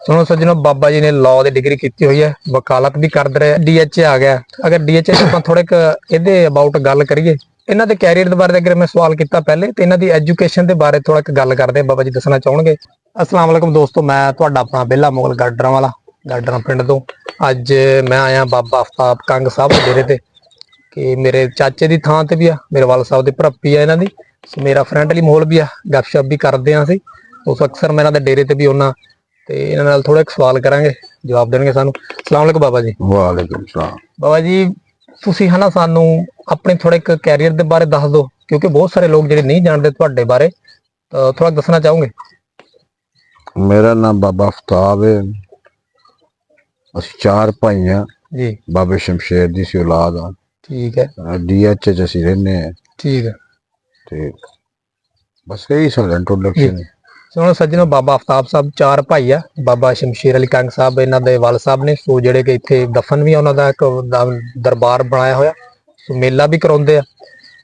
ਸੁਣੋ ਸੱਜਣੋ, ਬਾਬਾ ਜੀ ਨੇ ਲਾਅ ਦੀ ਡਿਗਰੀ ਕੀਤੀ ਹੋਈ ਹੈ, ਵਕਾਲਤ ਵੀ ਕਰਦੇ ਰਹੇ, ਡੀਐਚਏ ਆ ਗਿਆ। ਅਗਰ ਡੀਐਚਏ ਤੇ ਆਪਾਂ ਥੋੜੇ ਇਹਦੇ ਅਬਾਊਟ ਗੱਲ ਕਰੀਏ, ਇਹਨਾਂ ਦੇ ਕੈਰੀਅਰ ਦੇ ਬਾਰੇ ਅਗਰ ਮੈਂ ਸਵਾਲ ਕੀਤਾ ਪਹਿਲੇ, ਤੇ ਇਹਨਾਂ ਦੀ ਐਜੂਕੇਸ਼ਨ ਦੇ ਬਾਰੇ ਥੋੜਾ ਗੱਲ ਕਰਦੇ ਬਾਬਾ ਜੀ ਦੱਸਣਾ ਚਾਹਣਗੇ। अस्सलाम वालेकुम दोस्तों, मैं ਤੁਹਾਡਾ ਆਪਣਾ बेला मुगल गाडरा वाला गाडरा पिंड ਤੋਂ। ਅੱਜ मैं आया बाबा आफ्ताब कंग साहब ਦੇ ਡੇਰੇ ਤੇ ਕਿ ਮੇਰੇ ਚਾਚੇ ਦੀ ਥਾਂ ਤੇ ਵੀ ਆ, ਮੇਰੇ ਵਾਲ ਸਾਹਿਬ ਦੀ ਭਰਪੀ ਆ ਇਹਨਾਂ ਦੀ। ਮੇਰਾ ਫਰੈਂਡਲੀ ਮਾਹੌਲ ਵੀ ਆ, ਗੱਪਸ਼ਪ ਵੀ ਕਰਦੇ ਆ ਅਸੀਂ। ਉਸ ਅਕਸਰ ਮੈਂ ਇਹਨਾਂ ਦੇ ਡੇਰੇ ਤੇ ਵੀ ਆਉਣਾ ਤੇ ਇਹਨਾਂ ਨਾਲ ਥੋੜਾ ਸਵਾਲ ਕਰਾਂਗੇ, ਜਵਾਬ ਦੇਣਗੇ ਸਾਨੂੰ। अस्सलाम वालेकुम बाबा जी। वालेकुम सलाम। बाबा जी ਤੁਸੀਂ ਹਨਾ ਸਾਨੂੰ ਆਪਣੇ ਥੋੜੇ ਇੱਕ ਕੈਰੀਅਰ ਦੇ ਬਾਰੇ ਦੱਸ ਦਿਓ, ਕਿਉਂਕਿ ਬਹੁਤ ਸਾਰੇ ਲੋਕ ਜਿਹੜੇ ਨਹੀਂ ਜਾਣਦੇ ਤੁਹਾਡੇ ਬਾਰੇ, ਤਾਂ ਥੋੜਾ ਦੱਸਣਾ ਚਾਹੋਗੇ। मेरा नाम बाबा आफ्ताब है। ਅਸੀਂ 4 ਭਾਈ ਆ जी। ਬਾਬੇ ਸ਼ਮਸ਼ੇਰ ਦੀ ਸੀ ਔਲਾਦ ਆ। ठीक है। ਡੀਐਚ ਚ ਅਸੀਂ ਰਹਿੰਦੇ ਆ ठीक है। ਤੇ ਬਸ ਇਹੀ ਸਾਡਾ ਇੰਟਰੋਡਕਸ਼ਨ ਹੈ। ਸੁਣੋ ਸੱਜਣੋ, ਬਾਬਾ आफ्ताब ਸਾਹਿਬ 4 ਭਾਈ ਆ। ਬਾਬਾ ਸ਼ਮਸ਼ੇਰ ਅਲੀ ਕੰਗ ਸਾਹਿਬ ਇਹਨਾਂ ਦੇ ਵਾਲ ਸਾਹਿਬ ਨੇ, ਸੋ ਜਿਹੜੇ ਕਿ ਇੱਥੇ ਦਫਨ ਵੀ ਆ, ਉਹਨਾਂ ਦਾ ਇੱਕ ਦਰਬਾਰ ਬਣਾਇਆ ਹੋਇਆ, ਸੋ ਮੇਲਾ ਵੀ ਕਰਾਉਂਦੇ ਆ।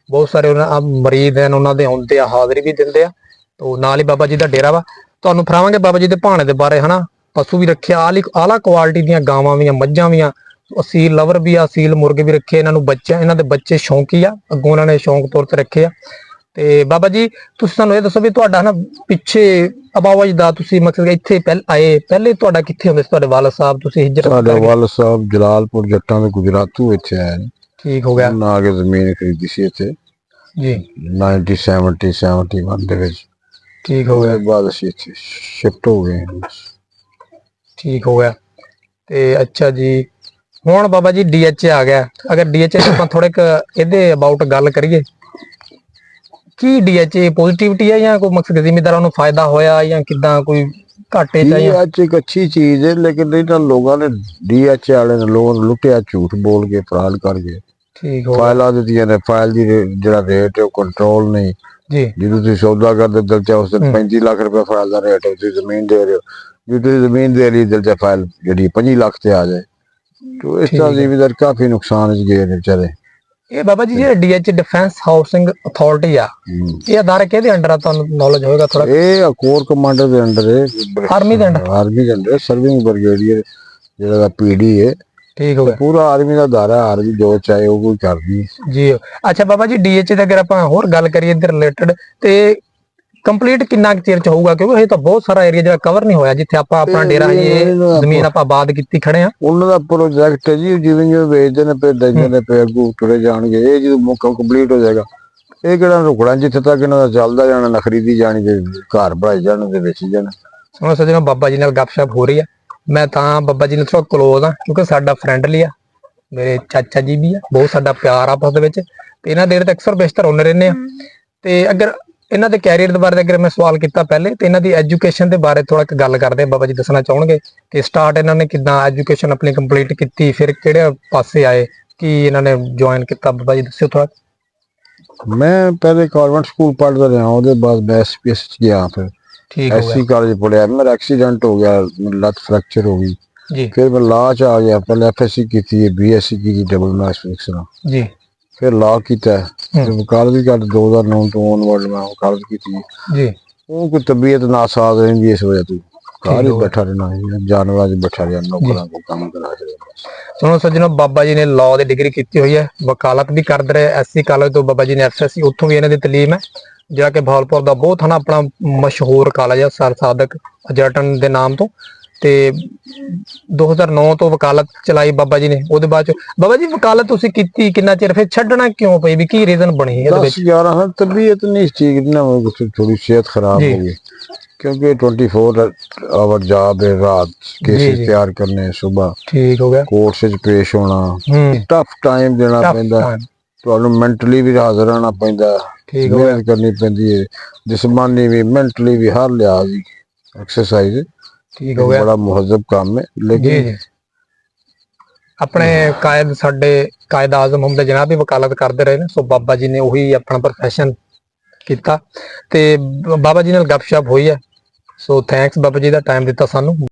ਬਹੁਤ ਸਾਰੇ ਉਹਨਾਂ ਮਰੀਦ ਹਨ, ਉਹਨਾਂ ਦੇ ਆਉਂਦੇ ਆ, ਹਾਜ਼ਰੀ ਵੀ ਦਿੰਦੇ ਆ। ਤੋਂ ਨਾਲ ਹੀ ਬਾਬਾ ਜੀ ਦਾ ਡੇਰਾ ਵਾ। ਤੁਹਾਨੂੰ ਫਰਾਵਾਂਗੇ ਬਾਬਾ ਜੀ ਦੇ ਭਾਣੇ ਦੇ ਬਾਰੇ, ਹਨਾ। ਪਸ਼ੂ ਵੀ ਰੱਖਿਆ, ਆਲਾ ਕੁਆਲਿਟੀ ਦੀਆਂ ਗਾਵਾਂ ਵੀ ਆ, ਮੱਝਾਂ ਵੀ ਆ, ਅਸੀਲ ਲਵਰ ਵੀ ਆ, ਅਸੀਲ ਮੁਰਗੇ ਵੀ ਰੱਖੇ। ਇਹਨਾਂ ਨੂੰ ਬੱਚੇ, ਇਹਨਾਂ ਦੇ ਬੱਚੇ ਸ਼ੌਂਕੀ ਆ, ਅੱਗੋਂ ਉਹਨਾਂ ਨੇ ਸ਼ੌਂਕ ਤੌਰ ਤੇ ਰੱਖੇ ਆ। ਤੇ ਬਾਬਾ ਜੀ ਤੁਸੀਂ ਸਾਨੂੰ ਇਹ ਦੱਸੋ ਵੀ ਤੁਹਾਡਾ ਨਾ ਪਿੱਛੇ ਅਬਾਵਜ ਦਾ ਤੁਸੀਂ ਮਤਲਬ ਇੱਥੇ ਆਏ ਪਹਿਲੇ ਤੁਹਾਡਾ ਕਿੱਥੇ ਹੁੰਦੇ ਸੀ ਤੁਹਾਡੇ ਵਾਲਦ ਸਾਹਿਬ? ਤੁਸੀਂ ਹਿਜਰਤ ਸਾਡੇ ਵਾਲਦ ਸਾਹਿਬ ਜਲਾਲਪੁਰ ਜੱਟਾਂ ਦੇ ਗੁਜਰਾਤੋਂ ਇੱਥੇ ਆਏ ਨੇ। ਠੀਕ ਹੋ ਗਿਆ। ਉਹਨਾਂ ਆ ਕੇ ਜ਼ਮੀਨ ਖਰੀਦੀ ਸੀ ਇੱਥੇ ਜੀ 1971 ਦੇ ਵਿੱਚ। ਠੀਕ ਹੋ ਗਿਆ। ਬਾਅਦ ਅਸੀਂ ਇੱਥੇ ਸ਼ਿਫਟ ਹੋ ਗਏ। ਠੀਕ ਹੋ ਗਿਆ। ਤੇ ਅੱਛਾ ਜੀ, ਹੁਣ ਬਾਬਾ ਜੀ ਡੀਐਚਏ ਆ ਗਿਆ। ਅਗਰ ਡੀਐਚਏ ਤੇ ਆਪਾਂ ਥੋੜੇ ਇਹਦੇ ਅਬਾਊਟ ਗੱਲ ਕਰੀਏ, ਕੀ ਡੀਐਚਏ ਪੋਜ਼ਿਟਿਵਿਟੀ ਹੈ ਜਾਂ ਕੋਈ ਮਕਸਦ ਜ਼ਿਮੀਦਾਰਾਂ ਨੂੰ ਫਾਇਦਾ ਹੋਇਆ ਜਾਂ ਕਿਦਾਂ, ਕੋਈ ਘਾਟੇ ਚ? ਡੀਐਚ ਇੱਕ ਅੱਛੀ ਚੀਜ਼ ਹੈ, ਲੇਕਿਨ ਇਹਨਾਂ ਲੋਕਾਂ ਨੇ ਡੀਐਚ ਵਾਲੇ ਨੇ ਲੋਕਾਂ ਨੂੰ ਲੁੱਟਿਆ, ਝੂਠ ਬੋਲ ਕੇ, ਫਰਾਡ ਕਰਕੇ। ਠੀਕ ਹੋ ਫਾਈਲਾਂ ਦਿੱਤੀਆਂ ਨੇ, ਫਾਈਲ ਦੀ ਜਿਹੜਾ ਰੇਟ ਹੈ ਉਹ ਕੰਟਰੋਲ ਨਹੀਂ ਜੀ। ਜਦੋਂ ਤੁਸੀਂ ਸੌਦਾ ਕਰਦੇ ਦਿਲ ਚ ਉਸ ਦਿਨ 35 ਲੱਖ ਰੁਪਏ ਫਾਈਲ ਦਾ ਰੇਟ ਹੈ, ਤੁਸੀਂ ਜ਼ਮੀਨ ਦੇ ਰਹੇ ਹੋ। ਜੇ ਤੁਸੀਂ ਜ਼ਮੀਨ ਦੇ ਲਈ ਦਿਲ ਚ ਫਾਈਲ ਜਿਹੜੀ 25 ਲੱਖ ਤੇ ਆ ਜਾਏ, तो इस तरह ਜ਼ਿਮੀਦਾਰ ਕਾਫੀ ਨੁਕਸਾਨ ਚ ਗਏ ਨੇ ਵਿਚਾਰੇ। ਇਹ ਬਾਬਾ ਜੀ ਜਿਹੜਾ ਡੀਐਚ ਡਿਫੈਂਸ ਹਾਊਸਿੰਗ ਅਥਾਰਟੀ ਆ, ਇਹ ਅਦਾਰਾ ਕਿਹਦੇ ਅੰਡਰ ਆ? ਤੁਹਾਨੂੰ ਨੌਲੇਜ ਹੋਏਗਾ ਥੋੜਾ। ਇਹ ਕੋਰ ਕਮਾਂਡਰ ਦੇ ਅੰਡਰ ਹੈ, ਆਰਮੀ ਦੇ ਅੰਡਰ। ਆਰਮੀ ਦੇ ਅੰਡਰ ਸਰਵਿੰਗ ਬ੍ਰਿਗੇਡੀਅਰ ਜਿਹੜਾ ਪੀਡੀ ਹੈ। ਠੀਕ ਹੋ ਗਿਆ। ਪੂਰਾ ਆਰਮੀ ਦਾ ਅਦਾਰਾ, ਆਰਮੀ ਜੋ ਚਾਹੇ ਉਹ ਕੋਈ ਕਰਦੀ ਜੀ। ਅੱਛਾ ਬਾਬਾ ਜੀ, ਡੀਐਚ ਦੇ ਅਗਰ ਆਪਾਂ ਹੋਰ ਗੱਲ ਕਰੀਏ ਇਹਦੇ ਰਿਲੇਟਡ, ਤੇ ਕੰਪਲੀਟ ਕਿੰਨਾ ਚਿਰ ਚ ਹੋਊਗਾ? ਕਿਉਂਕਿ ਇਹ ਤਾਂ ਬਹੁਤ ਸਾਰਾ ਏਰੀਆ ਜਿਹੜਾ ਕਵਰ ਨਹੀਂ ਹੋਇਆ, ਜਿੱਥੇ ਆਪਾਂ ਆਪਣਾ ਡੇਰਾ ਜ਼ਮੀਨ ਆਪਾਂ ਆਬਾਦ ਕੀਤੀ ਖੜੇ ਆ। ਉਹਨਾਂ ਦਾ ਪ੍ਰੋਜੈਕਟ ਹੈ ਜੀ, ਜਿਵੇਂ ਜਿਵੇਂ ਵੇਚਦੇ ਨੇ ਪਏ ਦਿੰਦੇ ਨੇ ਪਏ, ਅੱਗੂ ਤੁਰੇ ਜਾਣਗੇ। ਇਹ ਜਦੋਂ ਮੁੱਕਾ ਕੰਪਲੀਟ ਹੋ ਜਾਏਗਾ, ਇਹ ਕਿਹੜਾ ਰੁਕਣਾ, ਜਿੱਥੇ ਤੱਕ ਇਹਨਾਂ ਦਾ ਚੱਲਦਾ ਜਾਣਾ ਨਾ, ਖਰੀਦੀ ਜਾਣੀ ਤੇ ਘਰ ਬਣਾਈ ਜਾਣ ਤੇ ਵੇਚੀ ਜਾਣਾ। ਸੁਣੋ ਸੱਜਣੋ, ਬਾਬਾ ਜੀ ਨਾਲ ਗੱਪਸ਼ਪ ਹੋ ਰਹੀ ਆ। ਮੈਂ ਤਾਂ ਬਾਬਾ ਜੀ ਨਾਲ ਥੋੜਾ ਕਲੋਜ਼ ਆ, ਕਿਉਂਕਿ ਸਾਡਾ ਫਰੈਂਡਲੀ ਆ, ਮੇਰੇ ਚਾਚਾ ਜੀ ਵੀ ਆ, ਬਹੁਤ ਸਾਡਾ ਪਿਆਰ ਆਪਸ ਦੇ ਵਿੱਚ, ਤੇ ਇਹਨਾਂ ਡੇਰੇ ਤੇ ਅਕਸਰ ਬਿਸ਼ਤਰ ਹੁੰਦੇ ਰਹਿੰਦੇ ਆ। ਤੇ ਅਗਰ ਇਹਨਾਂ ਦੇ ਕੈਰੀਅਰ ਦੇ ਬਾਰੇ ਅਗਰ ਮੈਂ ਸਵਾਲ ਕੀਤਾ ਪਹਿਲੇ, ਤੇ ਇਹਨਾਂ ਦੀ ਐਜੂਕੇਸ਼ਨ ਦੇ ਬਾਰੇ ਥੋੜਾ ਗੱਲ ਕਰਦੇ ਆ। ਬਾਬਾ ਜੀ ਦੱਸਣਾ ਚਾਹਣਗੇ ਕਿ ਸਟਾਰਟ ਇਹਨਾਂ ਨੇ ਕਿੱਦਾਂ ਐਜੂਕੇਸ਼ਨ ਆਪਣੀ ਕੰਪਲੀਟ ਕੀਤੀ, ਫਿਰ ਕਿਹੜੇ ਪਾਸੇ ਆਏ, ਕੀ ਇਹਨਾਂ ਨੇ ਜੁਆਇਨ ਕੀਤਾ? ਬਾਬਾ ਜੀ ਦੱਸਿਓ ਥੋੜਾ। ਮੈਂ ਪਹਿਲੇ ਕਾਨਵੈਂਟ ਸਕੂਲ ਪੜ੍ਹਦਾ ਰਿਹਾ, ਉਹਦੇ ਬਾਅਦ ਮੈਂ ਐਸਪੀਐਸ ਚ ਗਿਆ, ਫਿਰ ਠੀਕ ਹੋ ਗਿਆ। ਐਸਸੀ ਕਾਲਜ ਪੜਿਆ। ਮੇਰਾ ਐਕਸੀਡੈਂਟ ਹੋ ਗਿਆ, ਲੱਤ ਫ੍ਰੈਕਚਰ ਹੋ ਗਈ ਜੀ। ਫਿਰ ਮੈਂ ਲਾਅ ਚ ਆ ਗਿਆ। ਪਹਿਲੇ ਐਫਐਸਸੀ ਕੀਤੀ, ਬੀਐਸਸੀ ਕੀਤੀ ਡਬਲ ਮੈਥਮੈਟਿਕਸ ਨਾਲ, ਜੀ। ਫਿਰ ਲਾਅ ਕੀਤਾ, ਵਕਾਲਤ ਵੀ ਕਰ 2009 ਤੋਂ ਔਨਵਰਡ ਮੈਂ ਵਕਾਲਤ ਕੀਤੀ ਜੀ। ਉਹ ਕੋਈ ਤਬੀਅਤ ਨਾਸਾਜ਼ ਰਹਿੰਦੀ, ਇਸ ਵਜ੍ਹਾ ਤੋਂ ਘਰ ਹੀ ਬੈਠਾ ਰਹਿਣਾ, ਜਾਨਵਰਾਂ ਚ ਬੈਠਾ ਰਿਹਾ, ਨੌਕਰਾਂ ਕੋ ਕੰਮ ਕਰਾ ਰਿਹਾ। ਸੁਣੋ ਸੱਜਣੋ, ਬਾਬਾ ਜੀ ਨੇ ਲਾਅ ਦੀ ਡਿਗਰੀ ਕੀਤੀ ਹੋਈ ਹੈ, ਵਕਾਲਤ ਵੀ ਕਰਦੇ ਰਹੇ। ਐਸਸੀ ਕਾਲਜ ਤੋਂ ਬਾਬਾ ਜੀ ਨੇ ਐਫਐਸਸੀ, ਉੱਥੋਂ ਵੀ ਇਹਨਾਂ ਦੀ ਤਾਲੀਮ ਹੈ, ਜਿਹੜਾ ਕਿ ਭਾਵਲਪੁਰ ਦਾ ਬਹੁਤ ਹਨਾ ਆਪਣਾ ਮਸ਼ਹੂਰ ਕਾਲਜ ਆ, ਸਰ ਸਾਦਕ ਅਜਰਟਨ ਦੇ ਨਾਮ ਤੋਂ। ਤੇ 2009 ਤੋਂ ਵਕਾਲਤ ਚਲਾਈ ਬਾਬਾ ਜੀ ਨੇ। ਉਹਦੇ ਬਾਅਦ ਚ ਬਾਬਾ ਜੀ ਵਕਾਲਤ ਤੁਸੀਂ ਕੀਤੀ ਕਿੰਨਾ ਚਿਰ, ਫਿਰ ਛੱਡਣਾ ਕਿਉਂ ਪਈ, ਵੀ ਕੀ ਰੀਜ਼ਨ ਬਣੀ ਇਹਦੇ ਵਿੱਚ? 10-11 ਤਬੀਅਤ ਨਹੀਂ ਠੀਕ ਨਾ, ਥੋੜੀ ਸਿਹਤ ਖਰਾਬ ਹੋ ਗਈ, क्योंकि 24 आवर जॉब है, रात केसेस तैयार करने, सुबह ठीक हो गया कोर्ट से पेश होना, टफ टाइम देना पैंदा, ਤੁਹਾਨੂੰ ਮੈਂਟਲੀ ਵੀ ਹਾਜ਼ਰ ਰਹਿਣਾ ਪੈਂਦਾ, ਮਿਹਨਤ ਕਰਨੀ ਪੈਂਦੀ ਹੈ, ਜਿਸਮਾਨੀ ਵੀ ਮੈਂਟਲੀ ਵੀ, ਹਰ ਲਿਹਾਜ਼ ਦੀ ਐਕਸਰਸਾਈਜ਼। ਠੀਕ ਹੋ ਗਿਆ। ਬੜਾ ਮੁਹੱਜ਼ਬ ਕੰਮ ਹੈ। ਲੇਕਿਨ ਆਪਣੇ ਕਾਇਦ, ਸਾਡੇ ਕਾਇਦ ਆਜ਼ਮ ਹਮਦ ਜਨਾਬ ਵੀ ਵਕਾਲਤ ਕਰਦੇ ਰਹੇ ਨੇ, ਸੋ ਬਾਬਾ ਜੀ ਨੇ ਉਹੀ ਆਪਣਾ ਪ੍ਰੋਫੈਸ਼ਨ ਕੀਤਾ ਤੇ ਬਾਬਾ ਜੀ ਨਾਲ ਗੱਪਸ਼ਪ ਹੋਈ ਹੈ। ਸੋ ਥੈਂਕਸ ਬਾਬਾ ਜੀ ਦਾ ਟਾਈਮ ਦਿੱਤਾ ਸਾਨੂੰ।